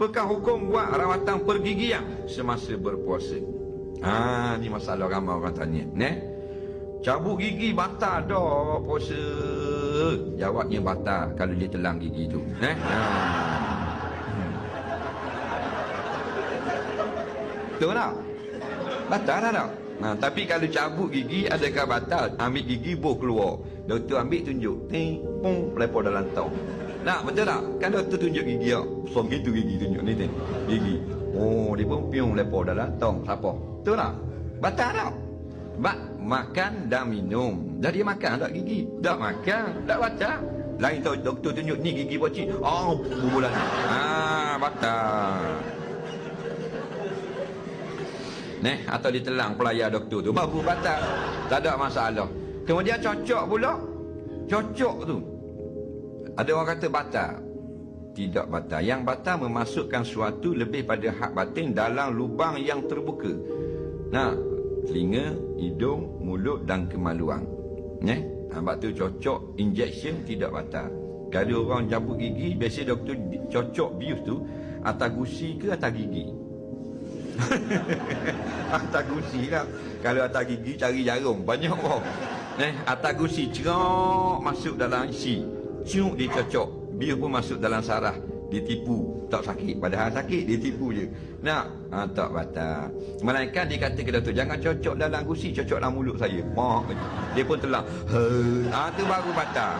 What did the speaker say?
Apakah hukum buat rawatan pergigian semasa berpuasa? Ni masalah ramai orang tanya. Cabut gigi batal dah puasa. Jawabnya batal kalau dia telang gigi tu. Betul tak? Batal tak? Tapi kalau cabut gigi adakah batal? Ambil gigi buh keluar. Doktor ambil tunjuk. Pung lepas dalam tong. Nak betul tak? Kan doktor tunjuk gigi tak? So gitu gigi tunjuk ni gigi. Oh, dia pun piung lepas dalam tong. Siapa? Betul tak? Batal tak? Makan dan minum. Dah dia makan tak gigi? Dah makan. Tak batal. Lain tahu doktor tunjuk ni gigi bocil. Bulan. Batal. Atau ditelang pelayar doktor tu. Baru batal. Tak ada masalah. Kemudian cocok pula. Cocok tu. Ada orang kata batal. Tidak batal. Yang batal memasukkan suatu lebih pada hak batin dalam lubang yang terbuka. Telinga, hidung, mulut dan kemaluan. Sebab tu cocok injection tidak batal. Kalau orang cabut gigi, biasa doktor cocok bius tu atas gusi ke atas gigi? Atas gusi lah. Kalau atas gigi cari jarum. Banyak orang. Atas gusi cerok masuk dalam isi. Ciuk dia cocok. Bius pun masuk dalam saraf. Dia tipu. Tak sakit. Padahal sakit. Dia tipu je. Tak batal. Melainkan dia kata ke doktor, jangan cocok dalam gusi, cocok dalam mulut saya. Dia pun telah. Tu baru batal.